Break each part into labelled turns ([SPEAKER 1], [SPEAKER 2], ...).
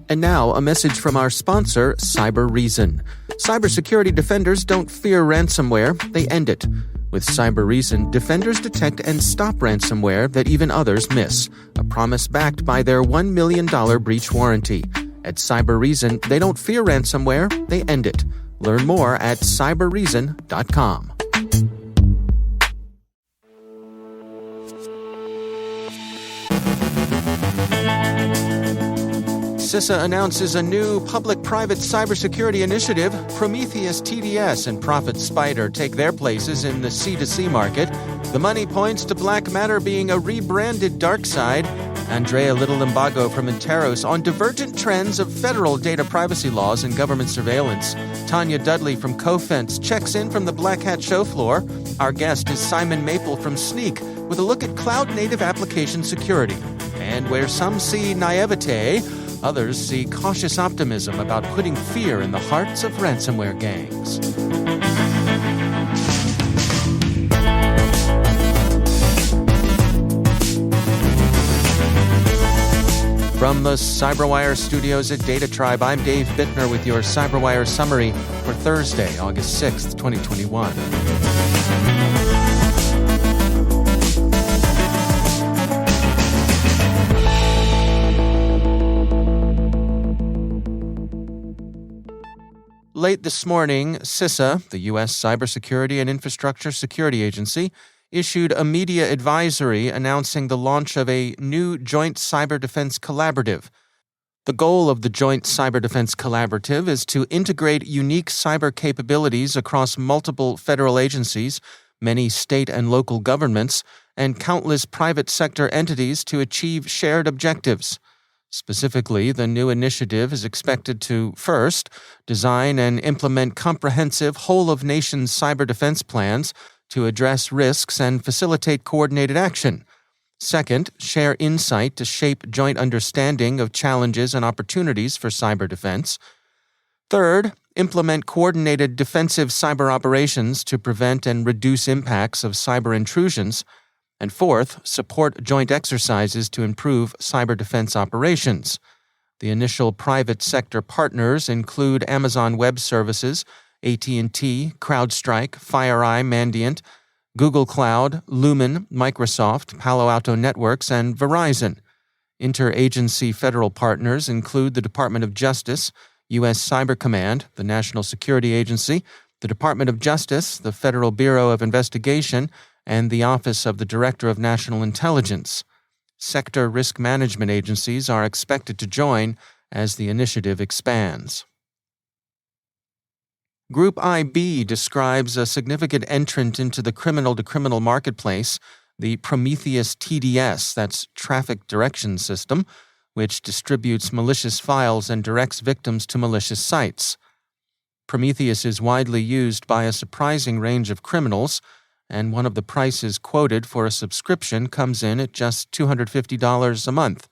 [SPEAKER 1] And now, a message from our sponsor, CyberReason. Cybersecurity defenders don't fear ransomware, they end it. With CyberReason, defenders detect and stop ransomware that even others miss. A promise backed by their $1 million breach warranty. At CyberReason, they don't fear ransomware, they end it. Learn more at cyberreason.com. CISA announces a new public-private cybersecurity initiative. Prometheus TDS and Prophet Spider take their places in the C2C market. The money points to BlackMatter being a rebranded DarkSide. Andrea Little Limbago from Interos on divergent trends of federal data privacy laws and government surveillance. Tonia Dudley from CoFense checks in from the BlackHat show floor. Our guest is Simon Maple from Snyk with a look at cloud-native application security. And where some see naiveté, others see cautious optimism about putting fear in the hearts of ransomware gangs. From the CyberWire studios at Data Tribe, I'm Dave Bittner with your CyberWire summary for Thursday, August 6th, 2021. Late this morning, CISA, the U.S. Cybersecurity and Infrastructure Security Agency, issued a media advisory announcing the launch of a new Joint Cyber Defense Collaborative. The goal of the Joint Cyber Defense Collaborative is to integrate unique cyber capabilities across multiple federal agencies, many state and local governments, and countless private sector entities to achieve shared objectives. Specifically, the new initiative is expected to, first, design and implement comprehensive whole-of-nation cyber defense plans to address risks and facilitate coordinated action. Second, share insight to shape joint understanding of challenges and opportunities for cyber defense. Third, implement coordinated defensive cyber operations to prevent and reduce impacts of cyber intrusions. And fourth, support joint exercises to improve cyber defense operations. The initial private sector partners include Amazon Web Services, AT&T, CrowdStrike, FireEye, Mandiant, Google Cloud, Lumen, Microsoft, Palo Alto Networks, and Verizon. Interagency federal partners include the Department of Justice, U.S. Cyber Command, the National Security Agency, the Department of Justice, the Federal Bureau of Investigation, and the Office of the Director of National Intelligence. Sector risk management agencies are expected to join as the initiative expands. Group IB describes a significant entrant into the criminal-to-criminal marketplace, the Prometheus TDS, that's Traffic Direction System, which distributes malicious files and directs victims to malicious sites. Prometheus is widely used by a surprising range of criminals, and one of the prices quoted for a subscription comes in at just $250 a month.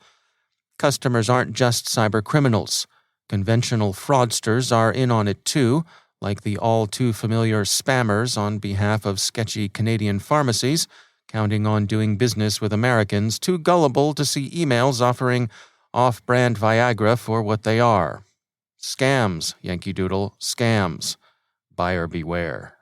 [SPEAKER 1] Customers aren't just cyber criminals. Conventional fraudsters are in on it too, like the all-too-familiar spammers on behalf of sketchy Canadian pharmacies, counting on doing business with Americans too gullible to see emails offering off-brand Viagra for what they are. Scams, Yankee Doodle, scams. Buyer beware.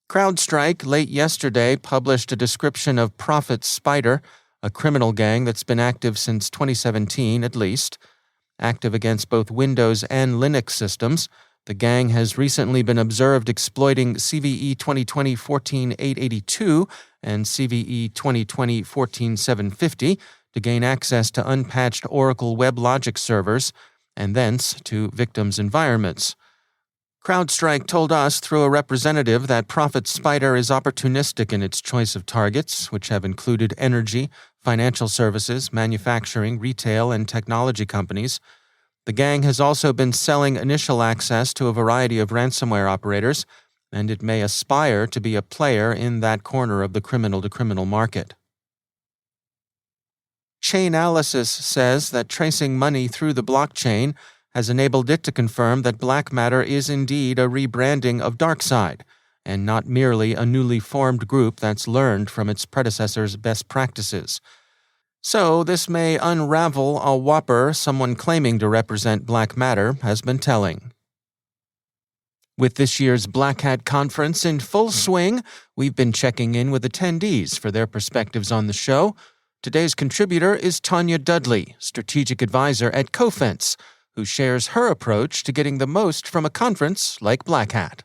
[SPEAKER 1] CrowdStrike late yesterday published a description of Prophet Spider, a criminal gang that's been active since 2017 at least. Active against both Windows and Linux systems, the gang has recently been observed exploiting CVE 2020-14-882 and CVE 2020-14-750 to gain access to unpatched Oracle WebLogic servers and thence to victims' environments. CrowdStrike told us through a representative that Prophet Spider is opportunistic in its choice of targets, which have included energy, financial services, manufacturing, retail, and technology companies. The gang has also been selling initial access to a variety of ransomware operators, and it may aspire to be a player in that corner of the criminal-to-criminal market. Chainalysis says that tracing money through the blockchain has enabled it to confirm that BlackMatter is indeed a rebranding of DarkSide, and not merely a newly formed group that's learned from its predecessor's best practices. So this may unravel a whopper someone claiming to represent BlackMatter has been telling. With this year's BlackHat conference in full swing, we've been checking in with attendees for their perspectives on the show. Today's contributor is Tonia Dudley, strategic advisor at CoFense, who shares her approach to getting the most from a conference like BlackHat.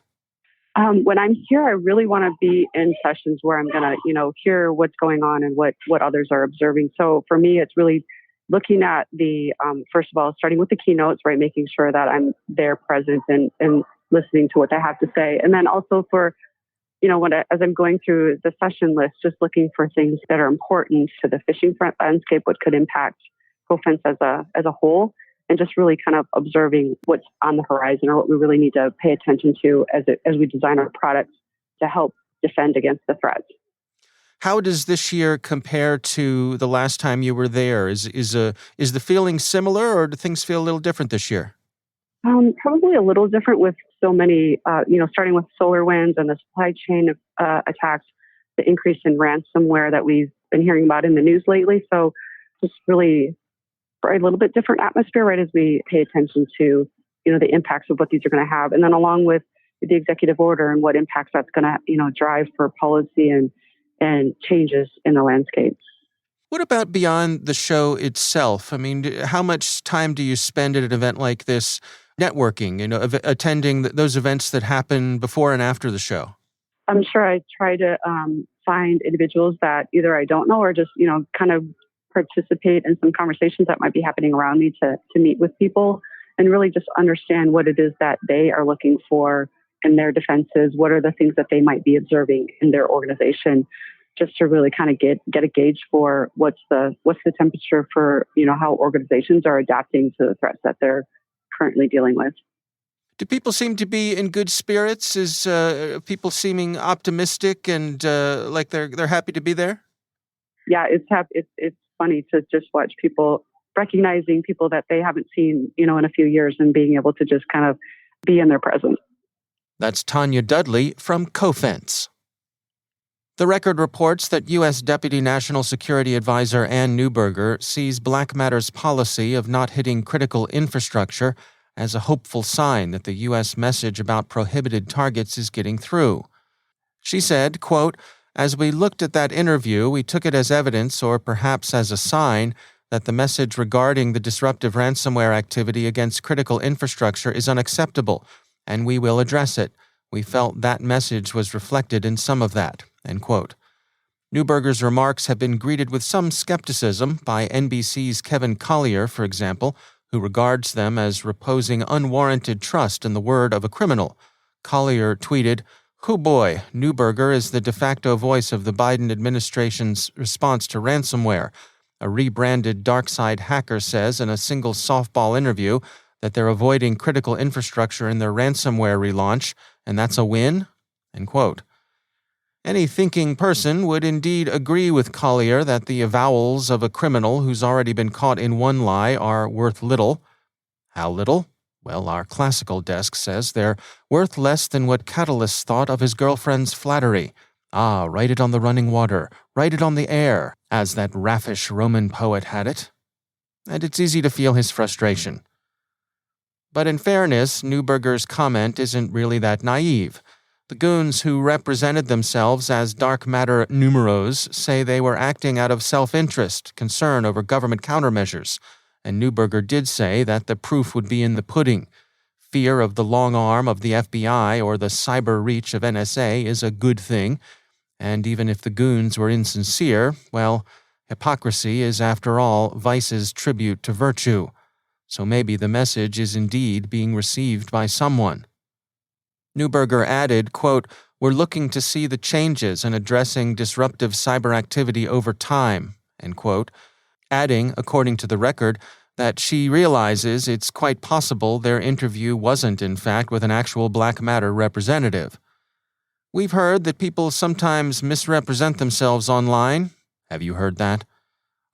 [SPEAKER 2] When I'm here, I really want to be in sessions where I'm going to, hear what's going on and what others are observing. So for me, it's really looking at the, first of all, starting with the keynotes, right, making sure that I'm there present and listening to what they have to say. And then also for, as I'm going through the session list, just looking for things that are important to the phishing front landscape, what could impact CoFense as a whole, and just really kind of observing what's on the horizon or what we really need to pay attention to as we design our products to help defend against the threats.
[SPEAKER 1] How does this year compare to the last time you were there? Is the feeling similar, or do things feel a little different this year?
[SPEAKER 2] Probably a little different with so many, starting with SolarWinds and the supply chain attacks, the increase in ransomware that we've been hearing about in the news lately. So just really a little bit different atmosphere, right, as we pay attention to, the impacts of what these are going to have. And then along with the executive order and what impacts that's going to, drive for policy and changes in the landscape.
[SPEAKER 1] What about beyond the show itself? I mean, how much time do you spend at an event like this networking, attending those events that happen before and after the show?
[SPEAKER 2] I'm sure I try to find individuals that either I don't know or just, kind of participate in some conversations that might be happening around me to meet with people and really just understand what it is that they are looking for in their defenses. What are the things that they might be observing in their organization, just to really kind of get a gauge for what's the temperature for, how organizations are adapting to the threats that they're currently dealing with.
[SPEAKER 1] Do people seem to be in good spirits? Is people seeming optimistic and like they're happy to be there?
[SPEAKER 2] Yeah, it's funny to just watch people recognizing people that they haven't seen, in a few years and being able to just kind of be in their presence.
[SPEAKER 1] That's Tonia Dudley from CoFense. The record reports that U.S. Deputy National Security Advisor Ann Neuberger sees BlackMatter's policy of not hitting critical infrastructure as a hopeful sign that the U.S. message about prohibited targets is getting through. She said, quote, "As we looked at that interview, we took it as evidence or perhaps as a sign that the message regarding the disruptive ransomware activity against critical infrastructure is unacceptable, and we will address it. We felt that message was reflected in some of that." End quote. Neuberger's remarks have been greeted with some skepticism by NBC's Kevin Collier, for example, who regards them as reposing unwarranted trust in the word of a criminal. Collier tweeted, "Hoo boy, Neuberger is the de facto voice of the Biden administration's response to ransomware. A rebranded DarkSide hacker says in a single softball interview that they're avoiding critical infrastructure in their ransomware relaunch, and that's a win?" End quote. Any thinking person would indeed agree with Collier that the avowals of a criminal who's already been caught in one lie are worth little. How little? Well, our classical desk says they're worth less than what Catullus thought of his girlfriend's flattery. Ah, write it on the running water, write it on the air, as that raffish Roman poet had it. And it's easy to feel his frustration. But in fairness, Neuberger's comment isn't really that naive. The goons who represented themselves as dark matter numeros say they were acting out of self-interest, concern over government countermeasures, and Neuberger did say that the proof would be in the pudding. Fear of the long arm of the FBI or the cyber reach of NSA is a good thing, and even if the goons were insincere, well, hypocrisy is, after all, vice's tribute to virtue. So maybe the message is indeed being received by someone. Neuberger added, quote, "We're looking to see the changes in addressing disruptive cyber activity over time," end quote, adding, according to the record, that she realizes it's quite possible their interview wasn't, in fact, with an actual BlackMatter representative. "We've heard that people sometimes misrepresent themselves online. Have you heard that?"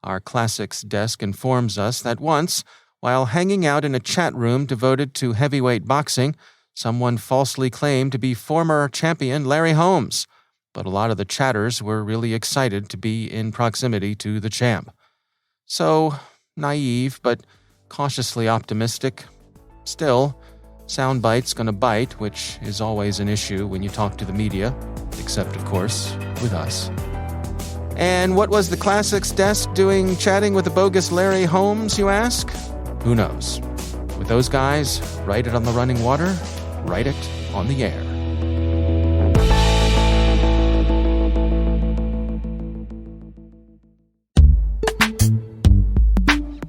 [SPEAKER 1] Our classics desk informs us that once, while hanging out in a chat room devoted to heavyweight boxing, someone falsely claimed to be former champion Larry Holmes, but a lot of the chatters were really excited to be in proximity to the champ. So, naive, but cautiously optimistic. Still, soundbite's gonna bite, which is always an issue when you talk to the media, except, of course, with us. And what was the Classics desk doing chatting with the bogus Larry Holmes, you ask? Who knows? With those guys, write it on the running water, write it on the air.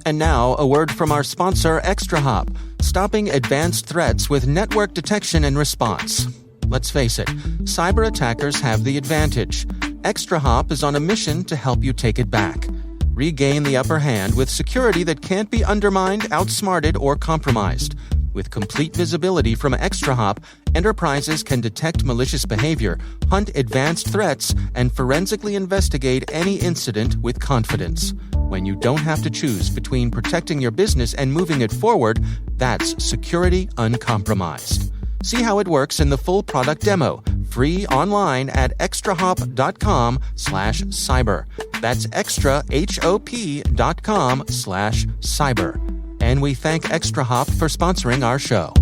[SPEAKER 1] And now, a word from our sponsor, ExtraHop, stopping advanced threats with network detection and response. Let's face it, cyber attackers have the advantage. ExtraHop is on a mission to help you take it back. Regain the upper hand with security that can't be undermined, outsmarted, or compromised. With complete visibility from ExtraHop, enterprises can detect malicious behavior, hunt advanced threats, and forensically investigate any incident with confidence. When you don't have to choose between protecting your business and moving it forward, that's security uncompromised. See how it works in the full product demo, free online at extrahop.com/cyber. That's extrahop.com/cyber. And we thank ExtraHop for sponsoring our show.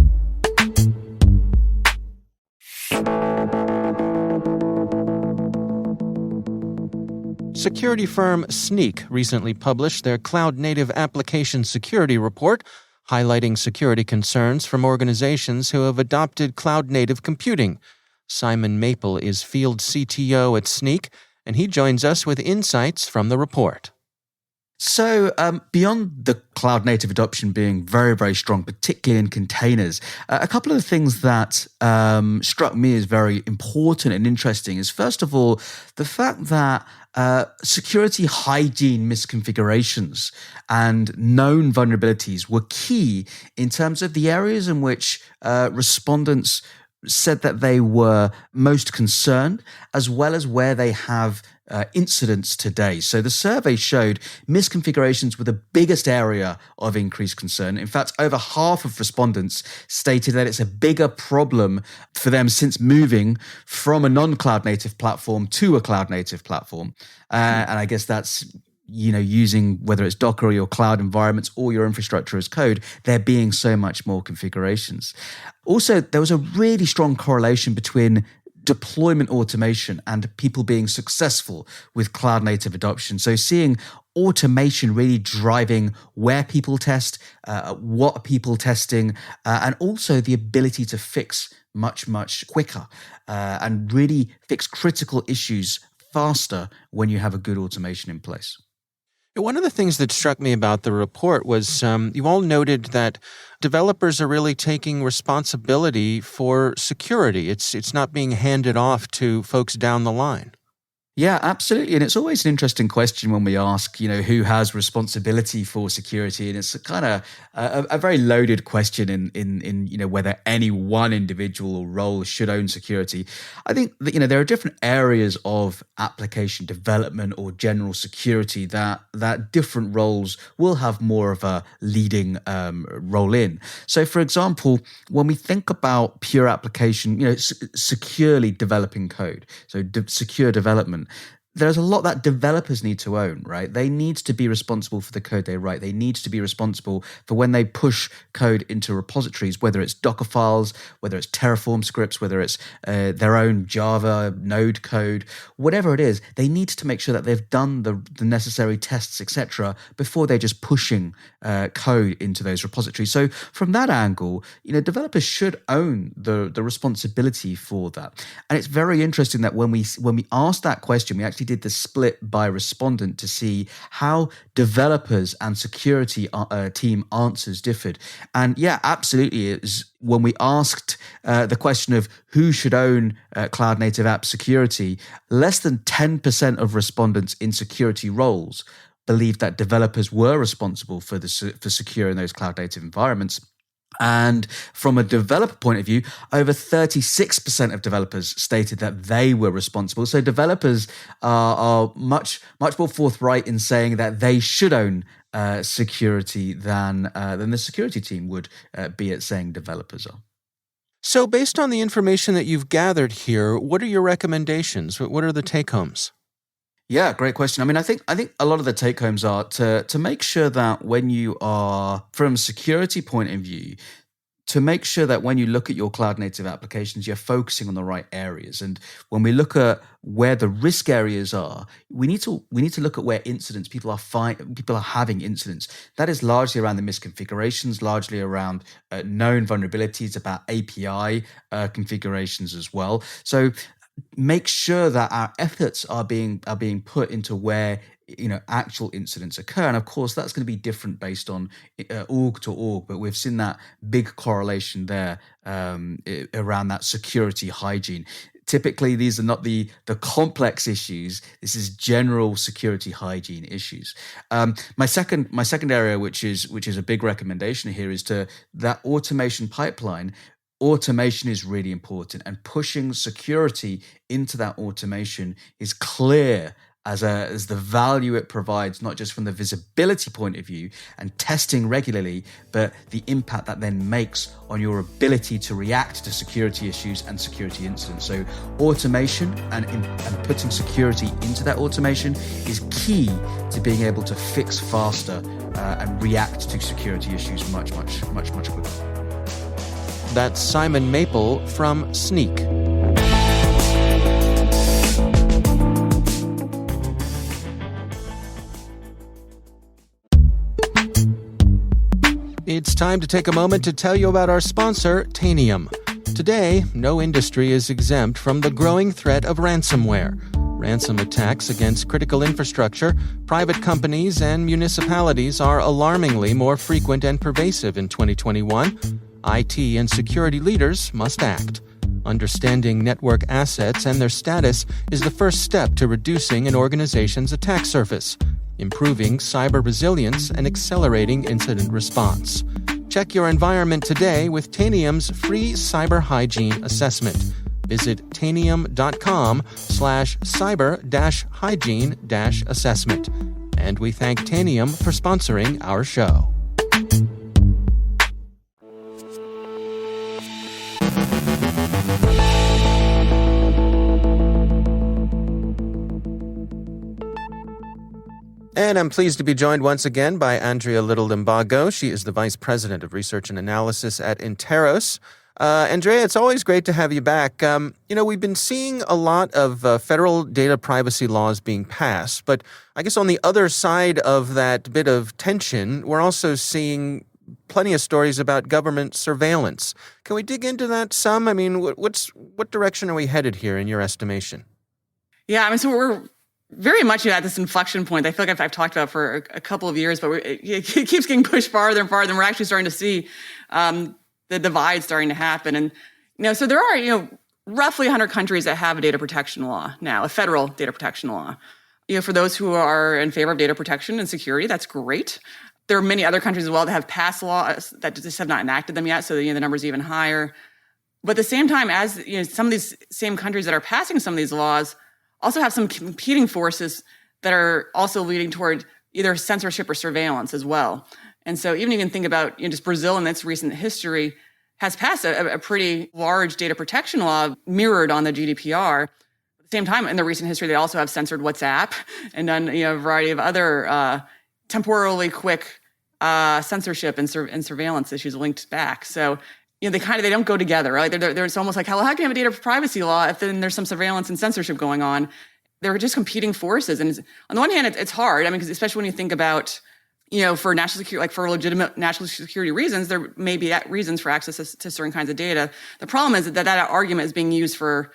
[SPEAKER 1] Security firm Snyk recently published their cloud-native application security report, highlighting security concerns from organizations who have adopted cloud-native computing. Simon Maple is field CTO at Snyk, and he joins us with insights from the report.
[SPEAKER 3] So beyond the cloud-native adoption being very, very strong, particularly in containers, a couple of things that struck me as very important and interesting is, first of all, the fact that security hygiene misconfigurations and known vulnerabilities were key in terms of the areas in which respondents said that they were most concerned, as well as where they have incidents today. So the survey showed misconfigurations were the biggest area of increased concern. In fact, over half of respondents stated that it's a bigger problem for them since moving from a non-cloud native platform to a cloud native platform. And I guess that's using whether it's Docker or your cloud environments or your infrastructure as code, there being so much more configurations. Also, there was a really strong correlation between deployment automation and people being successful with cloud native adoption. So seeing automation really driving where people test, what people testing, and also the ability to fix much, much quicker and really fix critical issues faster when you have a good automation in place.
[SPEAKER 1] One of the things that struck me about the report was you all noted that developers are really taking responsibility for security. It's not being handed off to folks down the line.
[SPEAKER 3] Yeah, absolutely. And it's always an interesting question when we ask, who has responsibility for security? And it's kind of a very loaded question in whether any one individual or role should own security. I think that, there are different areas of application development or general security that different roles will have more of a leading role in. So, for example, when we think about pure application, securely developing code, so secure development, there's a lot that developers need to own, right? They need to be responsible for the code they write. They need to be responsible for when they push code into repositories, whether it's Docker files, whether it's Terraform scripts, whether it's their own Java node code, whatever it is, they need to make sure that they've done the necessary tests, etc., before they're just pushing code into those repositories. So from that angle, developers should own the responsibility for that. And it's very interesting that when we asked that question, we actually did the split by respondent to see how developers and security team answers differed. And yeah, absolutely. It was when we asked the question of who should own cloud native app security, less than 10% of respondents in security roles believed that developers were responsible for securing those cloud native environments. And from a developer point of view, over 36% of developers stated that they were responsible. So developers are much more forthright in saying that they should own security than the security team would be at saying developers are.
[SPEAKER 1] So based on the information that you've gathered here, what are your recommendations? What are the take-homes?
[SPEAKER 3] Yeah, great question. I mean, I think a lot of the take homes are to make sure that when you are, from a security point of view, to make sure that when you look at your cloud native applications, you're focusing on the right areas. And when we look at where the risk areas are, we need to look at where incidents people are having incidents. That is largely around the misconfigurations, largely around known vulnerabilities, about API configurations as well. So make sure that our efforts are being put into where actual incidents occur, and of course that's going to be different based on org to org, but we've seen that big correlation there around that security hygiene. Typically these are not the complex issues. This is general security hygiene issues. My second area, which is a big recommendation here, is to that automation pipeline. Automation is really important, and pushing security into that automation is clear as the value it provides, not just from the visibility point of view and testing regularly, but the impact that then makes on your ability to react to security issues and security incidents. So automation and putting security into that automation is key to being able to fix faster and react to security issues much quicker.
[SPEAKER 1] That's Simon Maple from Snyk. It's time to take a moment to tell you about our sponsor, Tanium. Today, no industry is exempt from the growing threat of ransomware. Ransom attacks against critical infrastructure, private companies, and municipalities are alarmingly more frequent and pervasive in 2021. IT and security leaders must act. Understanding network assets and their status is the first step to reducing an organization's attack surface, improving cyber resilience, and accelerating incident response. Check your environment today with Tanium's free cyber hygiene assessment. Visit tanium.com/cyber-hygiene-assessment. And we thank Tanium for sponsoring our show. And I'm pleased to be joined once again by Andrea Little Limbago. She is the Vice President of Research and Analysis at Interos. Andrea, it's always great to have you back. We've been seeing a lot of federal data privacy laws being passed, but I guess on the other side of that bit of tension, we're also seeing plenty of stories about government surveillance. Can we dig into that some? I mean, what direction are we headed here in your estimation?
[SPEAKER 4] Yeah, I mean, so we're very much at this inflection point. I feel like I've talked about for a couple of years, but it keeps getting pushed farther and farther, and we're actually starting to see the divide starting to happen. And so there are roughly 100 countries that have a data protection law now, a federal data protection law. For those who are in favor of data protection and security, that's great. There are many other countries as well that have passed laws that just have not enacted them yet, so the number's even higher. But at the same time, as some of these same countries that are passing some of these laws also have some competing forces that are also leading toward either censorship or surveillance as well. And so even you can think about just Brazil in its recent history has passed a pretty large data protection law mirrored on the GDPR. At the same time, in the recent history, they also have censored WhatsApp and done a variety of other temporally quick censorship and surveillance issues linked back. So they don't go together, right? It's almost like, how can you have a data privacy law if then there's some surveillance and censorship going on? They're just competing forces. And on the one hand, it's hard. I mean, because especially when you think about, for national security, like for legitimate national security reasons, there may be reasons for access to certain kinds of data. The problem is that argument is being used for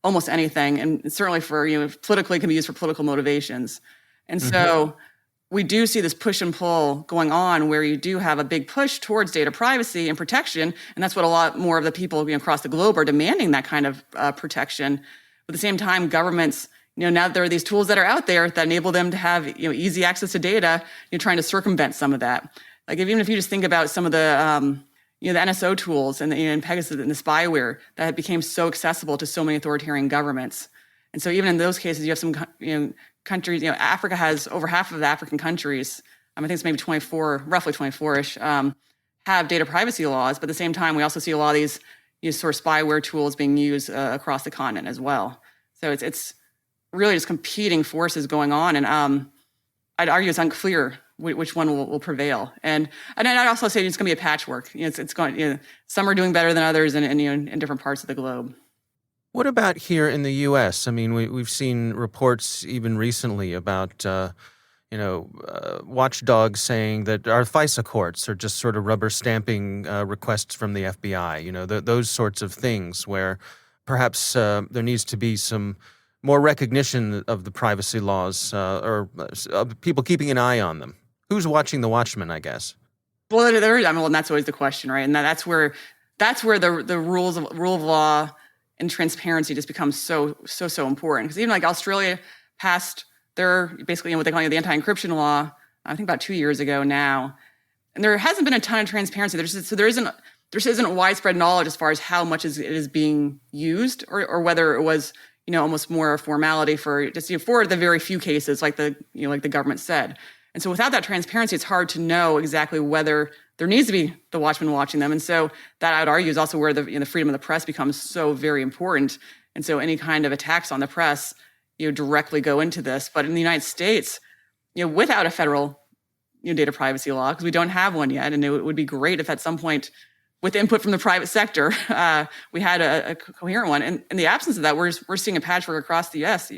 [SPEAKER 4] almost anything, and certainly for, politically, it can be used for political motivations. And so we do see this push and pull going on where you do have a big push towards data privacy and protection. And that's what a lot more of the people across the globe are demanding, that kind of protection. But at the same time, governments, now that there are these tools that are out there that enable them to have easy access to data, trying to circumvent some of that. Like even if you just think about some of the the NSO tools and Pegasus and the spyware that became so accessible to so many authoritarian governments. And so even in those cases, you have some countries, Africa has over half of the African countries, I think it's maybe 24, roughly 24-ish, have data privacy laws. But at the same time, we also see a lot of these sort of spyware tools being used across the continent as well. So it's really just competing forces going on. And I'd argue it's unclear which one will prevail. And I'd also say it's going to be a patchwork. It's going. Some are doing better than others, in different parts of the globe.
[SPEAKER 1] What about here in the U.S.? I mean, we've seen reports even recently about watchdogs saying that our FISA courts are just sort of rubber stamping requests from the FBI. Those sorts of things where perhaps there needs to be some more recognition of the privacy laws or people keeping an eye on them. Who's watching the watchmen, I guess?
[SPEAKER 4] Well, and that's always the question, right? And that's where the rule of law and transparency just becomes so important. Because even like Australia passed their basically what they call the anti-encryption law, I think about 2 years ago now, and there hasn't been a ton of transparency. There isn't widespread knowledge as far as how much it is being used, or whether it was almost more a formality for for the very few cases like the government said. And so without that transparency, it's hard to know exactly whether there needs to be the watchman watching them. And so that, I would argue, is also where the freedom of the press becomes so very important. And so any kind of attacks on the press, directly go into this. But in the United States, without a federal data privacy law, because we don't have one yet, and it would be great if at some point, with input from the private sector, we had a coherent one. And in the absence of that, we're seeing a patchwork across the U.S. I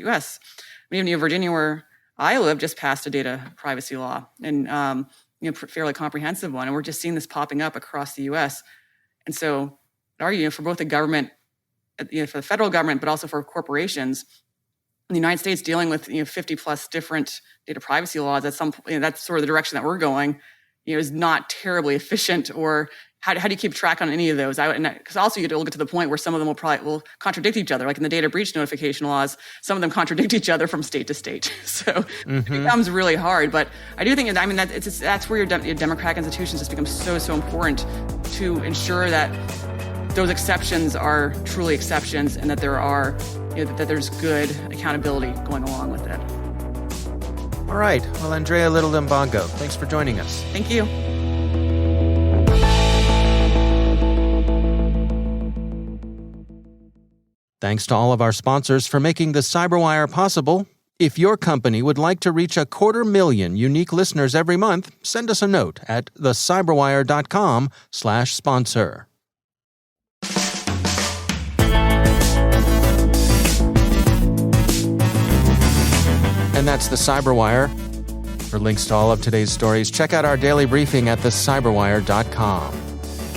[SPEAKER 4] mean, even Virginia, where I live, just passed a data privacy law, and fairly comprehensive one, and we're just seeing this popping up across the U.S. And so, I'd argue for both the government, for the federal government, but also for corporations in the United States, dealing with 50 plus different data privacy laws. That's sort of the direction that we're going. Is not terribly efficient. Or how do you keep track on any of those? Because also you'll get to the point where some of them will contradict each other. Like in the data breach notification laws, some of them contradict each other from state to state. So it becomes really hard. But I do think that's where your democratic institutions just become so important to ensure that those exceptions are truly exceptions, and that there are that there's good accountability going along with it.
[SPEAKER 1] All right. Well, Andrea Little Limbago, thanks for joining us.
[SPEAKER 4] Thank you.
[SPEAKER 1] Thanks to all of our sponsors for making the CyberWire possible. If your company would like to reach 250,000 unique listeners every month, send us a note at thecyberwire.com/sponsor. And that's the CyberWire. For links to all of today's stories, check out our daily briefing at thecyberwire.com.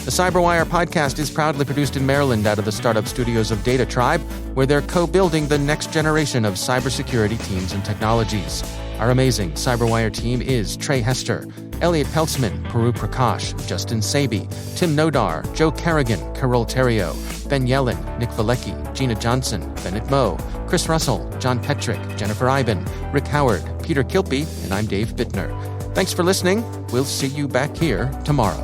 [SPEAKER 1] The CyberWire podcast is proudly produced in Maryland out of the startup studios of Data Tribe, where they're co-building the next generation of cybersecurity teams and technologies. Our amazing CyberWire team is Trey Hester, Elliot Peltzman, Puru Prakash, Justin Sabi, Tim Nodar, Joe Carrigan, Carol Terrio, Ben Yellen, Nick Valecki, Gina Johnson, Bennett Moe, Chris Russell, John Petrick, Jennifer Iben, Rick Howard, Peter Kilpie, and I'm Dave Bittner. Thanks for listening. We'll see you back here tomorrow.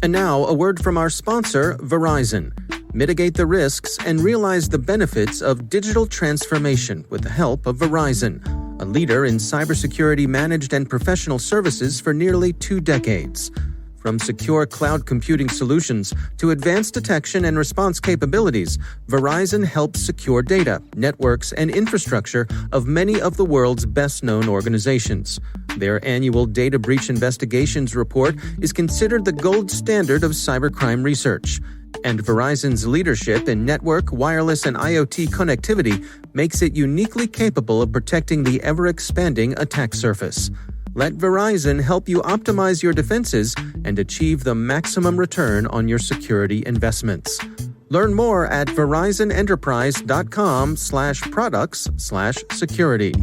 [SPEAKER 1] And now, a word from our sponsor, Verizon. Mitigate the risks and realize the benefits of digital transformation with the help of Verizon, a leader in cybersecurity managed and professional services for nearly 2 decades. From secure cloud computing solutions to advanced detection and response capabilities, Verizon helps secure data, networks, and infrastructure of many of the world's best-known organizations. Their annual Data Breach Investigations report is considered the gold standard of cybercrime research. And Verizon's leadership in network, wireless, and IoT connectivity makes it uniquely capable of protecting the ever-expanding attack surface. Let Verizon help you optimize your defenses and achieve the maximum return on your security investments. Learn more at verizonenterprise.com/products/security.